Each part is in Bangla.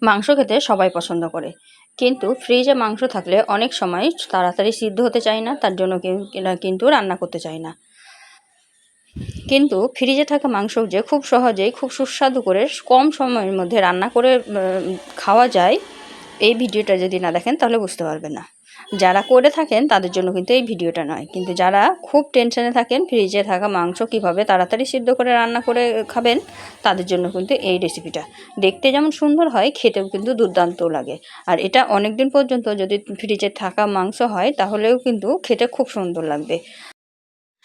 মাংস খেতে সবাই পছন্দ করে, কিন্তু ফ্রিজে মাংস থাকলে অনেক সময় তাড়াতাড়ি সিদ্ধ হতে চায় না, তার জন্য কিন্তু রান্না করতে চায় না। কিন্তু ফ্রিজে থাকা মাংস যে খুব সহজেই খুব সুস্বাদু করে কম সময়ের মধ্যে রান্না করে খাওয়া যায়, এই ভিডিওটা যদি না দেখেন তাহলে বুঝতে পারবেন না। যারা করে থাকেন তাদের জন্য কিন্তু এই ভিডিওটা নয়, কিন্তু যারা খুব টেনশনে থাকেন ফ্রিজে থাকা মাংস কীভাবে তাড়াতাড়ি সিদ্ধ করে রান্না করে খাবেন, তাদের জন্য কিন্তু এই রেসিপিটা। দেখতে যেমন সুন্দর হয়, খেতেও কিন্তু দুর্দান্ত লাগে। আর এটা অনেক দিন পর্যন্ত যদি ফ্রিজে থাকা মাংস হয় তাহলেও কিন্তু খেতে খুব সুন্দর লাগবে।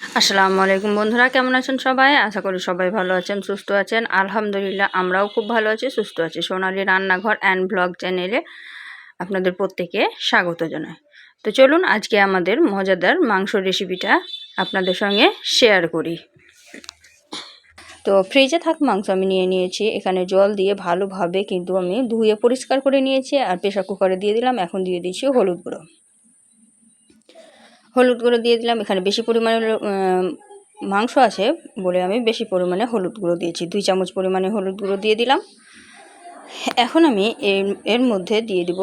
আসসালামু আলাইকুম বন্ধুরা, কেমন আছেন সবাই? আশা করি সবাই ভালো আছেন, সুস্থ আছেন। আলহামদুলিল্লাহ আমরাও খুব ভালো আছি, সুস্থ আছি। সোনালী রান্নাঘর অ্যান্ড ব্লগ চ্যানেলে আপনাদের প্রত্যেকে স্বাগত জানাই। তো চলুন আজকে আমাদের মজাদার মাংসর রেসিপিটা আপনাদের সঙ্গে শেয়ার করি। তো ফ্রিজে থাকা মাংস আমি নিয়ে নিয়েছি, এখানে জল দিয়ে ভালোভাবে কিন্তু আমি ধুয়ে পরিষ্কার করে নিয়েছি। আর প্রেশার কুকারে দিয়ে দিলাম। এখন দিয়ে দিচ্ছি হলুদ গুঁড়ো দিয়ে দিলাম। এখানে বেশি পরিমাণে মাংস আছে বলে আমি বেশি পরিমাণে হলুদ গুঁড়ো দিয়েছি, 2 চামচ পরিমাণে হলুদ গুঁড়ো দিয়ে দিলাম। এখন আমি এর মধ্যে দিয়ে দিব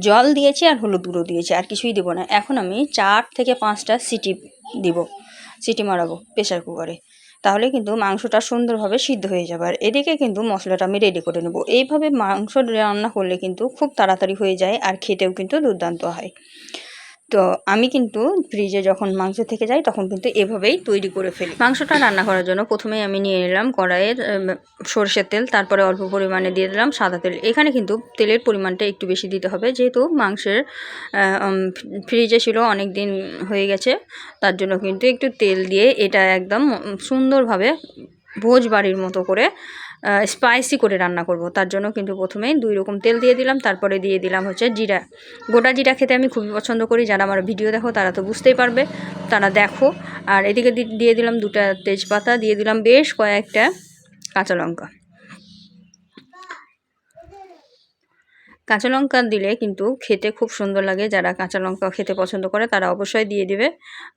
জল দিয়েছি আর হলুদ গুঁড়ো দিয়েছি, আর কিছুই দেবো না। এখন আমি 4 থেকে 5টা সিটি মারাবো প্রেশার কুকারে, তাহলে কিন্তু মাংসটা সুন্দরভাবে সিদ্ধ হয়ে যাবে। আর এদিকে কিন্তু মশলাটা আমি রেডি করে নেব। এইভাবে মাংস রান্না করলে কিন্তু খুব তাড়াতাড়ি হয়ে যায় আর খেতেও কিন্তু দুর্দান্ত হয়। তো আমি কিন্তু ফ্রিজে যখন মাংস থেকে যাই তখন কিন্তু এভাবেই তৈরি করে ফেলি। মাংসটা রান্না করার জন্য প্রথমেই আমি নিয়ে নিলাম কড়াইয়ে সরষের তেল, তারপরে অল্প পরিমাণে দিয়ে দিলাম সাদা তেল। এখানে কিন্তু তেলের পরিমাণটা একটু বেশি দিতে হবে, যেহেতু মাংসের ফ্রিজে ছিল অনেক দিন হয়ে গেছে, তার জন্য কিন্তু একটু তেল দিয়ে এটা একদম সুন্দরভাবে ভোজ বাড়ির মতো করে স্পাইসি করে রান্না করব। তার জন্য কিন্তু প্রথমেই 2 রকম তেল দিয়ে দিলাম, তারপরে দিয়ে দিলাম হচ্ছে জিরা। গোটা জিরা খেতে আমি খুবই পছন্দ করি। যারা আমার ভিডিও দেখো তারা তো বুঝতেই পারবে, তারা দেখো। আর এদিকে দিয়ে দিলাম 2টা তেজপাতা, দিয়ে দিলাম বেশ কয়েকটা কাঁচা লঙ্কা দিলে কিন্তু খেতে খুব সুন্দর লাগে। যারা কাঁচা লঙ্কা খেতে পছন্দ করে তারা অবশ্যই দিয়ে দিবে।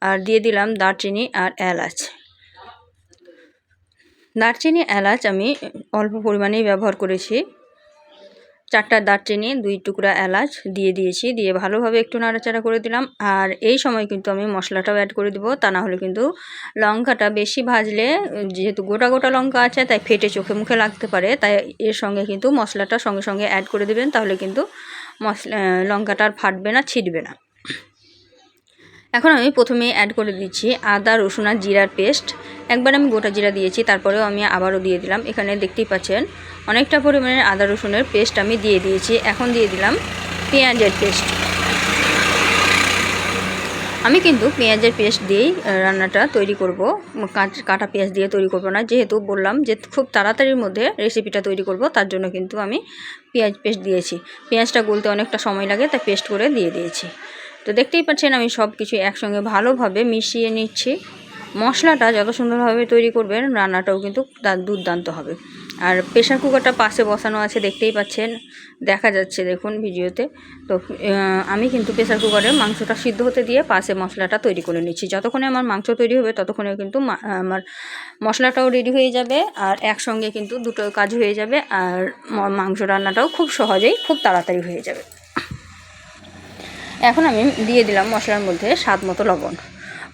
আর দিয়ে দিলাম দারচিনি আর এলাচ। দারচিনি এলাচ আমি অল্প পরিমাণেই ব্যবহার করেছি। 4টা দারচিনি, 2 টুকরা এলাচ দিয়ে দিয়েছি, দিয়ে ভালোভাবে একটু নাড়াচাড়া করে দিলাম। আর এই সময় কিন্তু আমি মশলাটাও অ্যাড করে দেবো, তা না হলে কিন্তু লঙ্কাটা বেশি ভাজলে, যেহেতু গোটা গোটা লঙ্কা আছে তাই ফেটে চোখে মুখে লাগতে পারে, তাই এর সঙ্গে কিন্তু মশলাটা সঙ্গে সঙ্গে অ্যাড করে দেবেন, তাহলে কিন্তু লঙ্কাটা আর ফাটবে না, ছিটবে না। এখন আমি প্রথমেই অ্যাড করে দিচ্ছি আদা রসুন আর জিরার পেস্ট। একবার আমি গোটা জিরা দিয়েছি, তারপরেও আমি আবারও দিয়ে দিলাম। এখানে দেখতেই পাচ্ছেন অনেকটা পরিমাণের আদা রসুনের পেস্ট আমি দিয়ে দিয়েছি। এখন দিয়ে দিলাম পেঁয়াজের পেস্ট। আমি কিন্তু পেঁয়াজের পেস্ট দিয়েই রান্নাটা তৈরি করব, কাটা পেঁয়াজ দিয়ে তৈরি করব না, যেহেতু বললাম যে খুব তাড়াতাড়ির মধ্যে রেসিপিটা তৈরি করব, তার জন্য কিন্তু আমি পেঁয়াজ পেস্ট দিয়েছি। পেঁয়াজটা গলতে অনেকটা সময় লাগে, তাই পেস্ট করে দিয়ে দিয়েছি। তো দেখতেই পাচ্ছেন আমি সব কিছু একসঙ্গে ভালোভাবে মিশিয়ে নিচ্ছি। মশলাটা যত সুন্দরভাবে তৈরি করবেন রান্নাটাও কিন্তু তার দুর্দান্ত হবে। আর প্রেশার কুকারটা পাশে বসানো আছে, দেখতেই পাচ্ছেন, দেখা যাচ্ছে দেখুন ভিডিওতে। তো আমি কিন্তু প্রেশার কুকারে মাংসটা সিদ্ধ হতে দিয়ে পাশে মশলাটা তৈরি করে নিচ্ছি। যতক্ষণে আমার মাংস তৈরি হবে ততক্ষণে কিন্তু আমার মশলাটাও রেডি হয়ে যাবে, আর একসঙ্গে কিন্তু দুটো কাজ হয়ে যাবে, আর মাংস রান্নাটাও খুব সহজেই খুব তাড়াতাড়ি হয়ে যাবে। এখন আমি দিয়ে দিলাম মশলার মধ্যে স্বাদ মতো লবণ।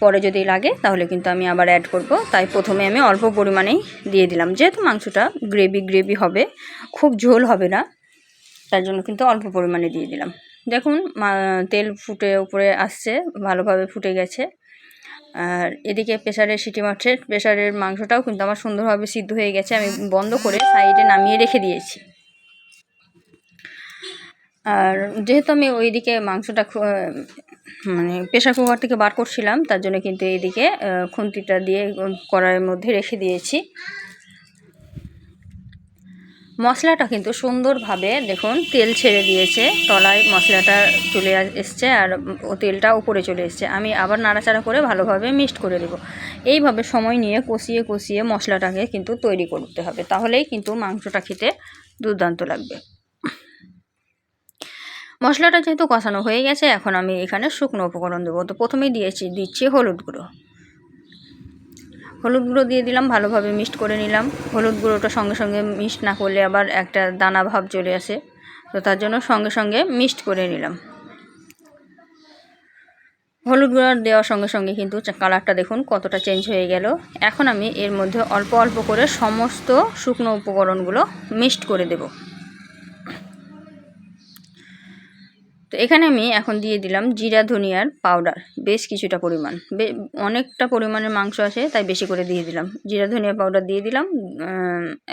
পরে যদি লাগে তাহলে কিন্তু আমি আবার অ্যাড করব, তাই প্রথমে আমি অল্প পরিমাণেই দিয়ে দিলাম। যেহেতু মাংসটা গ্রেভি হবে, খুব ঝোল হবে না, তার জন্য কিন্তু অল্প পরিমাণে দিয়ে দিলাম। দেখুন তেল ফুটে উপরে আসছে, ভালোভাবে ফুটে গেছে। আর এদিকে প্রেসারের সিটি মারছে, প্রেসারের মাংসটাও কিন্তু আমার সুন্দরভাবে সিদ্ধ হয়ে গেছে। আমি বন্ধ করে সাইডে নামিয়ে রেখে দিয়েছি। আর যেহেতু আমি ওইদিকে মাংসটা মানে প্রেশার কুকার থেকে বার করছিলাম, তার জন্য কিন্তু এইদিকে খুন্তিটা দিয়ে কড়াইয়ের মধ্যে রেখে দিয়েছি। মশলাটা কিন্তু সুন্দরভাবে দেখুন তেল ছেড়ে দিয়েছে, তলায় মশলাটা চলে এসছে আর তেলটা উপরে চলে এসছে। আমি আবার নাড়াচাড়া করে ভালোভাবে মিক্সড করে দেবো। এইভাবে সময় নিয়ে কষিয়ে মশলাটাকে কিন্তু তৈরি করতে হবে, তাহলেই কিন্তু মাংসটা খেতে দুর্দান্ত লাগবে। মশলাটা যেহেতু কষানো হয়ে গেছে, এখন আমি এখানে শুকনো উপকরণ দেবো। তো প্রথমেই দিচ্ছি হলুদ গুঁড়ো। হলুদ গুঁড়ো দিয়ে দিলাম, ভালোভাবে মিক্সড করে নিলাম। হলুদ গুঁড়োটা সঙ্গে সঙ্গে মিক্সড না করলে আবার একটা দানা ভাব চলে আসে, তো তার জন্য সঙ্গে সঙ্গে মিক্সড করে নিলাম। হলুদ গুঁড়ো দেওয়ার সঙ্গে সঙ্গে কিন্তু কালারটা দেখুন কতটা চেঞ্জ হয়ে গেল। এখন আমি এর মধ্যে অল্প অল্প করে সমস্ত শুকনো উপকরণগুলো মিক্সড করে দেব। তো এখানে আমি এখন দিয়ে দিলাম জিরা ধনিয়ার পাউডার, বেশ কিছুটা পরিমাণ, অনেকটা পরিমাণের মাংস আছে তাই বেশি করে দিয়ে দিলাম। জিরা ধনিয়া পাউডার দিয়ে দিলাম।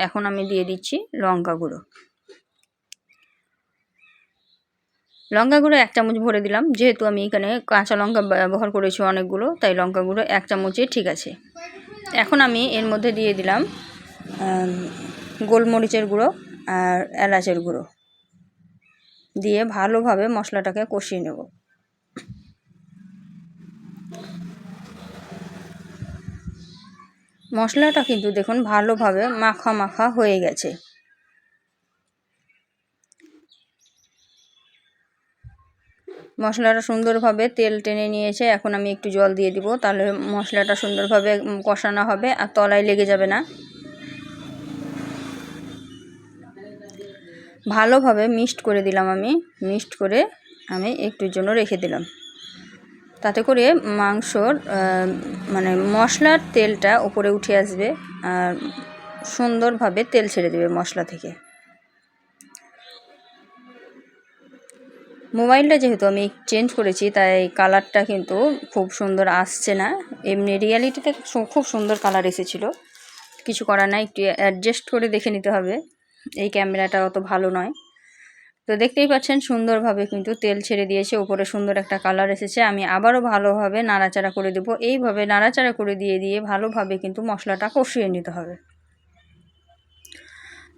এখন আমি দিয়ে দিচ্ছি লঙ্কা গুঁড়ো। লঙ্কা গুঁড়ো 1 চামচ ভরে দিলাম, যেহেতু আমি এখানে কাঁচা লঙ্কা ব্যবহার করেছি অনেকগুলো, তাই লঙ্কা গুঁড়ো 1 চামচই ঠিক আছে। এখন আমি এর মধ্যে দিয়ে দিলাম গোলমরিচের গুঁড়ো আর এলাচের গুঁড়ো দিয়ে ভালোভাবে মশলাটাকে কষিয়ে নেব। মশলাটা কিন্তু দেখুন ভালোভাবে মাখা মাখা হয়ে গেছে। মশলাটা সুন্দরভাবে তেল টেনে নিয়েছে। এখন আমি একটু জল দিয়ে দিব, তাহলে মশলাটা সুন্দরভাবে কষানো হবে আর তলায় লেগে যাবে না। ভালোভাবে মিক্সড করে দিলাম। মিক্সড করে আমি একটুর জন্য রেখে দিলাম, তাতে করে মাংসর মানে মশলার তেলটা উপরে উঠে আসবে আর সুন্দরভাবে তেল ছেড়ে দেবে মশলা থেকে। মোবাইলটা যেহেতু আমি চেঞ্জ করেছি তাই কালারটা কিন্তু খুব সুন্দর আসছে না, এমনি রিয়ালিটিতে খুব সুন্দর কালার এসেছিলো। কিছু করার নাই, একটু অ্যাডজাস্ট করে দেখে নিতে হবে, এই ক্যামেরাটা অত ভালো নয়। তো দেখতেই পাচ্ছেন সুন্দরভাবে কিন্তু তেল ছেড়ে দিয়েছে, উপরে সুন্দর একটা কালার এসেছে। আমি আবারও ভালোভাবে নাড়াচাড়া করে দেবো। এইভাবে নাড়াচাড়া করে দিয়ে ভালোভাবে কিন্তু মশলাটা কষিয়ে নিতে হবে।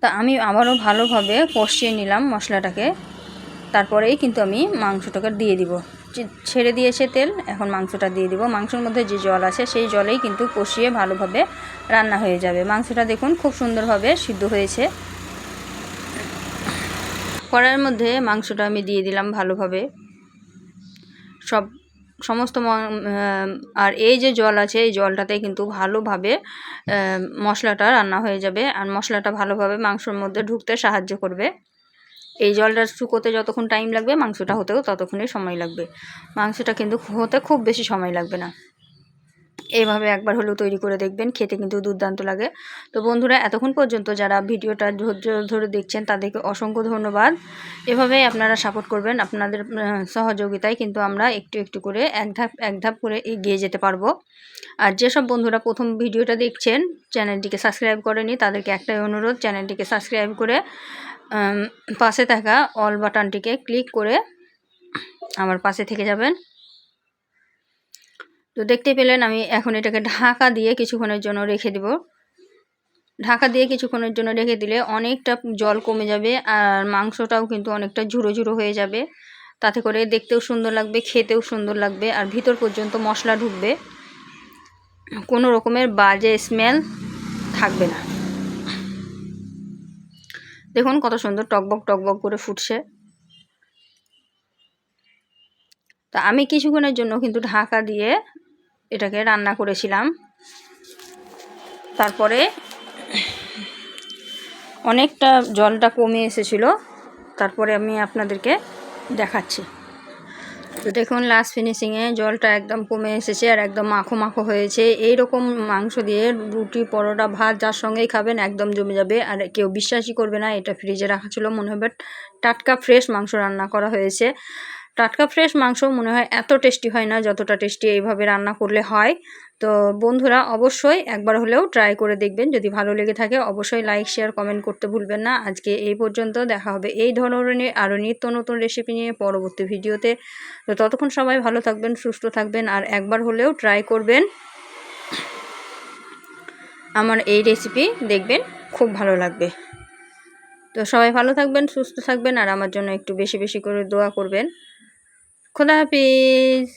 তা আমি আবারও ভালোভাবে কষিয়ে নিলাম মশলাটাকে, তারপরেই কিন্তু আমি মাংসটাকে দিয়ে দিব। ছেড়ে দিয়েছে তেল, এখন মাংসটা দিয়ে দিব। মাংসের মধ্যে যে জল আছে সেই জলেই কিন্তু কষিয়ে ভালোভাবে রান্না হয়ে যাবে। মাংসটা দেখুন খুব সুন্দরভাবে সিদ্ধ হয়েছে। কড়াইয়ের মধ্যে মাংসটা আমি দিয়ে দিলাম ভালোভাবে সমস্ত আর এই যে জল আছে এই জলটাতে কিন্তু ভালোভাবে মশলাটা রান্না হয়ে যাবে আর মশলাটা ভালোভাবে মাংসের মধ্যে ঢুকতে সাহায্য করবে। এই জলটা শুকোতে যতক্ষণ টাইম লাগবে মাংসটা হতেও ততক্ষণই সময় লাগবে। মাংসটা কিন্তু হতে খুব বেশি সময় লাগবে না। এইভাবে একবার হলেও তৈরি করে দেখবেন, খেতে কিন্তু দুর্দান্ত লাগে। তো বন্ধুরা, এতক্ষণ পর্যন্ত যারা ভিডিওটা ধৈর্য ধরে দেখছেন তাদেরকে অসংখ্য ধন্যবাদ। এভাবেই আপনারা সাপোর্ট করবেন, আপনাদের সহযোগিতায় কিন্তু আমরা একটু একটু করে এক ধাপ করে এগিয়ে যেতে পারবো। আর যেসব বন্ধুরা প্রথম ভিডিওটা দেখছেন চ্যানেলটিকে সাবস্ক্রাইব করেনি, তাদেরকে একটাই অনুরোধ, চ্যানেলটিকে সাবস্ক্রাইব করে পাশে থাকা অল বাটনটিকে ক্লিক করে আমার পাশে থেকে যাবেন। তো দেখতে পেলেন আমি এখন এটাকে ঢাকা দিয়ে কিছুক্ষণের জন্য রেখে দেব। ঢাকা দিয়ে কিছুক্ষণের জন্য রেখে দিলে অনেকটা জল কমে যাবে আর মাংসটাও কিন্তু অনেকটা ঝুরো ঝুরো হয়ে যাবে। তাতে করে দেখতেও সুন্দর লাগবে, খেতেও সুন্দর লাগবে আর ভিতর পর্যন্ত মশলা ঢুকবে, কোনো রকমের বাজে স্মেল থাকবে না। দেখুন কত সুন্দর টকবক টকবক করে ফুটছে। তা আমি কিছুক্ষণের জন্য কিন্তু ঢাকা দিয়ে এটাকে রান্না করেছিলাম। তারপরে অনেকটা জলটা কমে এসেছিল, তারপরে আমি আপনাদেরকে দেখাচ্ছি। তো দেখুন লাস্ট ফিনিশিংয়ে জলটা একদম কমে এসেছে আর একদম মাখো মাখো হয়েছে। এই রকম মাংস দিয়ে রুটি, পরোটা, ভাত যার সঙ্গেই খাবেন একদম জমে যাবে। আর কেউ বিশ্বাসই করবে না এটা ফ্রিজে রাখা ছিল, মনে হবে টাটকা ফ্রেশ মাংস রান্না করা হয়েছে। টাটকা ফ্রেশ মাংস মনে হয় এত টেস্টি হয় না যতটা টেস্টি এইভাবে রান্না করলে হয়। তো বন্ধুরা অবশ্যই একবার হলেও ট্রাই করে দেখবেন, যদি ভালো লেগে থাকে অবশ্যই লাইক, শেয়ার, কমেন্ট করতে ভুলবেন না। আজকে এই পর্যন্ত, দেখা হবে এই ধরনের আরও নিত্য নতুন রেসিপি নিয়ে পরবর্তী ভিডিওতে। তো ততক্ষণ সবাই ভালো থাকবেন, সুস্থ থাকবেন আর একবার হলেও ট্রাই করবেন আমার এই রেসিপি, দেখবেন খুব ভালো লাগবে। তো সবাই ভালো থাকবেন, সুস্থ থাকবেন আর আমার জন্য একটু বেশি বেশি করে দোয়া করবেন। খোদা হাফিজ।